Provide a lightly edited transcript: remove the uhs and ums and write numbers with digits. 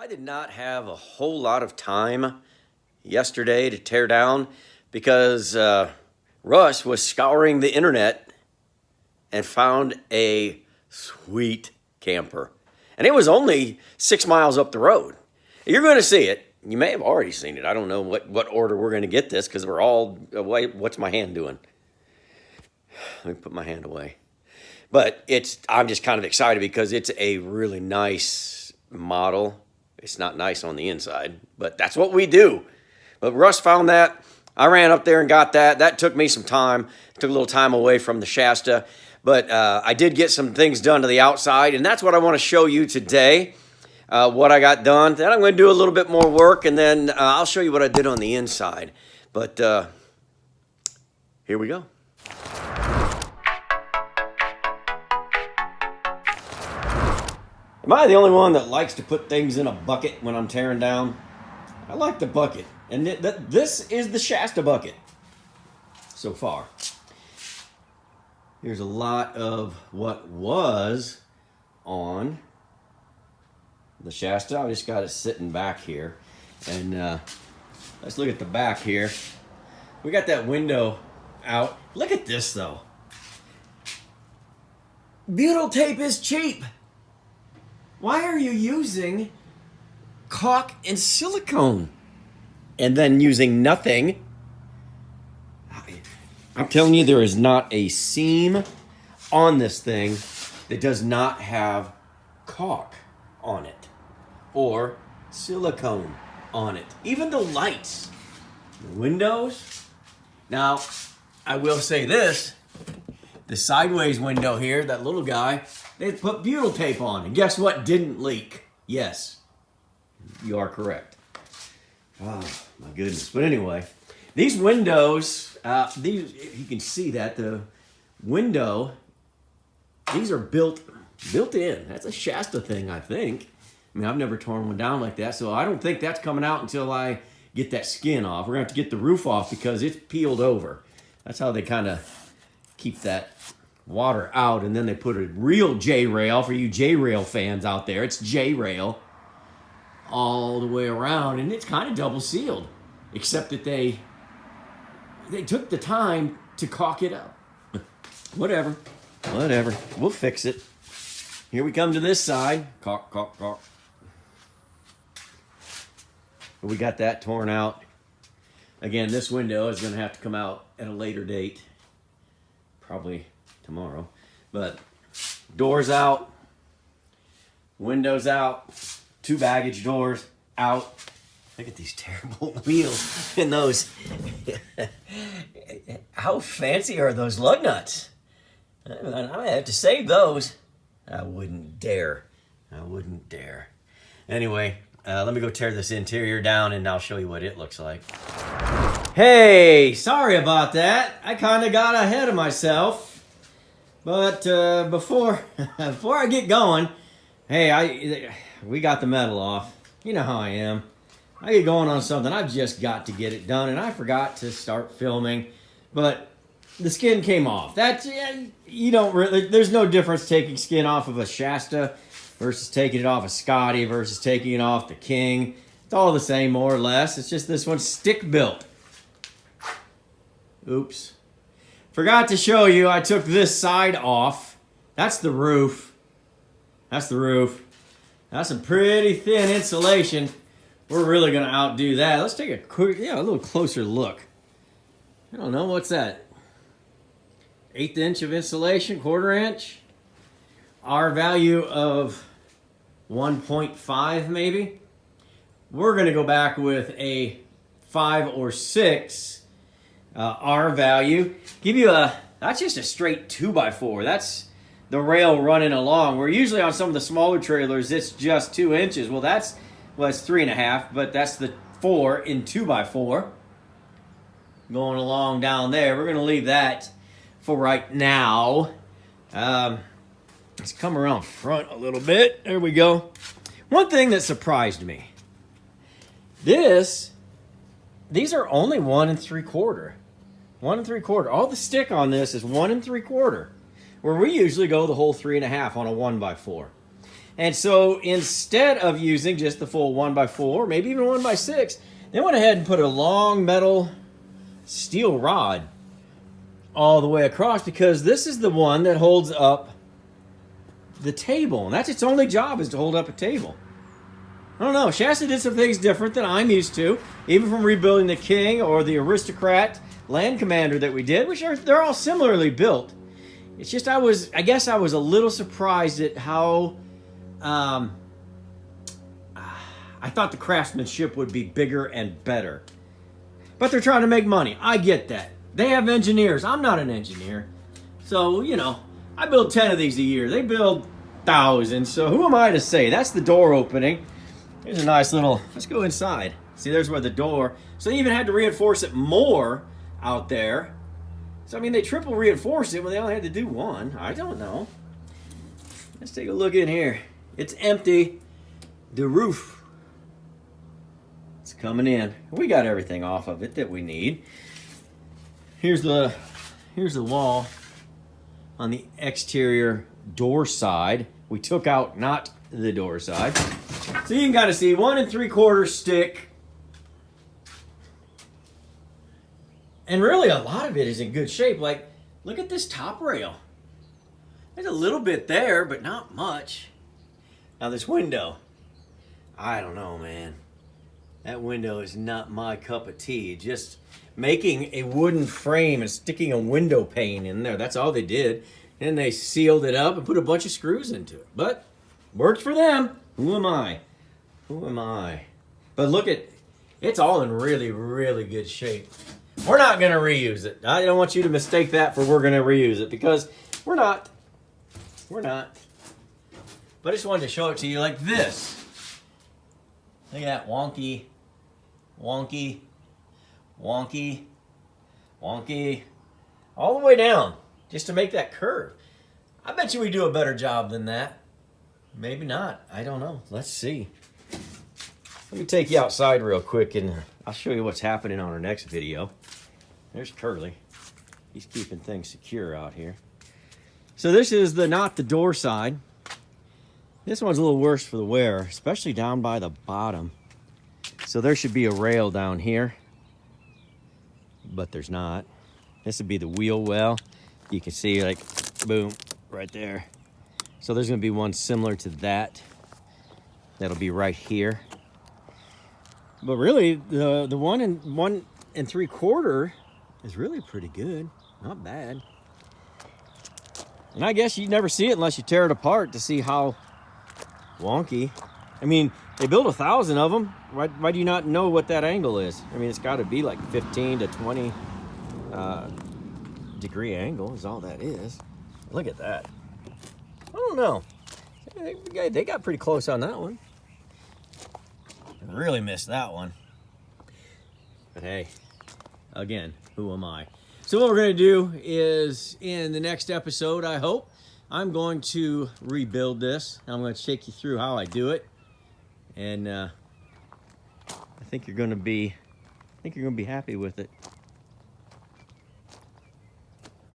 I did not have a whole lot of time yesterday to tear down because Russ was scouring the internet and found a sweet camper. And it was only 6 miles up the road. You're going to see it. You may have already seen it. I don't know what order we're going to get this because we're all away. What's my hand doing? Let me put my hand away. But I'm just kind of excited because it's a really nice model. It's not nice on the inside, but that's what we do. But Russ found that. I ran up there and got that. That took me some time. Took a little time away from the Shasta. But I did get some things done to the outside, and that's what I want to show you today, what I got done. Then I'm going to do a little bit more work, and then I'll show you what I did on the inside. But here we go. Am I the only one that likes to put things in a bucket when I'm tearing down? I like the bucket. And this is the Shasta bucket so far. Here's a lot of what was on the Shasta. I just got it sitting back here. And let's look at the back here. We got that window out. Look at this though. Butyl tape is cheap. Why are you using caulk and silicone and then using nothing? I'm telling you, there is not a seam on this thing that does not have caulk on it or silicone on it. Even the lights, the windows. Now, I will say this, the sideways window here, that little guy, they put butyl tape on. And guess what didn't leak? Yes, you are correct. Oh, my goodness. But anyway, these windows, you can see that the window, these are built in. That's a Shasta thing, I think. I mean, I've never torn one down like that, so I don't think that's coming out until I get that skin off. We're going to have to get the roof off because it's peeled over. That's how they kind of keep that water out, and then they put a real J-rail for you J-rail fans out there. It's J-rail all the way around, and it's kind of double sealed, except that they took the time to caulk it up. Whatever. We'll fix it. Here we come to this side. Caulk. We got that torn out. Again, this window is going to have to come out at a later date. Probably tomorrow. But doors out. Windows out. 2 baggage doors out. Look at these terrible wheels and those. How fancy are those lug nuts? I might have to save those. I wouldn't dare. Anyway, let me go tear this interior down and I'll show you what it looks like. Hey, sorry about that. I kind of got ahead of myself. But before I get going, hey, we got the metal off. You know how I am. I get going on something, I've just got to get it done, and I forgot to start filming, but the skin came off. That's, you don't really, there's no difference taking skin off of a Shasta versus taking it off a Scotty versus taking it off the King. It's all the same, more or less. It's just this one's stick built. Oops. Forgot to show you, I took this side off. That's the roof. That's some pretty thin insulation. We're really going to outdo that. Let's take a little closer look. I don't know, what's that? 1/8 inch of insulation, 1/4 inch. R value of 1.5 maybe. We're going to go back with a 5 or 6 R value. Give you that's just a straight 2x4. That's the rail running along. We're usually on some of the smaller trailers, it's just 2 inches. Well, it's 3.5, but that's the 4 in 2x4 going along down there. We're going to leave that for right now. Let's come around front a little bit. There we go. One thing that surprised me. These are only 1 3/4. 1 3/4. All the stick on this is 1 3/4. Where we usually go the whole 3.5 on a 1x4. And so instead of using just the full 1x4, maybe even 1x6, they went ahead and put a long metal steel rod all the way across, because this is the one that holds up the table. And that's its only job, is to hold up a table. I don't know. Shasta did some things different than I'm used to, even from rebuilding the King or the Aristocrat Land Commander that we did, which they're all similarly built. It's just I guess I was a little surprised at how I thought the craftsmanship would be bigger and better. But they're trying to make money. I get that. They have engineers. I'm not an engineer. So, you know, I build 10 of these a year. They build thousands. So who am I to say? That's the door opening. Here's a nice little, let's go inside. See, there's where the door, so they even had to reinforce it more out there. So, I mean, they triple reinforced it when they only had to do one. I don't know. Let's take a look in here. It's empty. The roof, it's coming in. We got everything off of it that we need. Here's the wall on the exterior door side. We took out not the door side. So you can kind of see 1 3/4 stick. And really a lot of it is in good shape. Like, look at this top rail. There's a little bit there, but not much. Now this window, I don't know, man. That window is not my cup of tea. Just making a wooden frame and sticking a window pane in there. That's all they did. And they sealed it up and put a bunch of screws into it. But worked for them. Who am I? Who am I? But look at, it's all in really, really good shape. We're not going to reuse it. I don't want you to mistake that for we're going to reuse it, because we're not. We're not. But I just wanted to show it to you like this. Look at that wonky, wonky, wonky, wonky, all the way down, just to make that curve. I bet you we do a better job than that. Maybe not. I don't know. Let's see. Let me take you outside real quick and I'll show you what's happening on our next video. There's Curly. He's keeping things secure out here. So this is not the door side. This one's a little worse for the wear, especially down by the bottom. So there should be a rail down here, but there's not. This would be the wheel well. You can see, like, boom, right there. So there's gonna be one similar to that. That'll be right here. But really, the 1 3/4 is really pretty good. Not bad. And I guess you'd never see it unless you tear it apart to see how wonky. I mean, they built 1,000 of them. Why do you not know what that angle is? I mean, it's got to be like 15 to 20 degree angle is all that is. Look at that. I don't know. They got pretty close on that one. I really missed that one. But hey, again, who am I? So what we're going to do is, in the next episode, I hope, I'm going to rebuild this. I'm going to take you through how I do it. And I think you're going to be happy with it.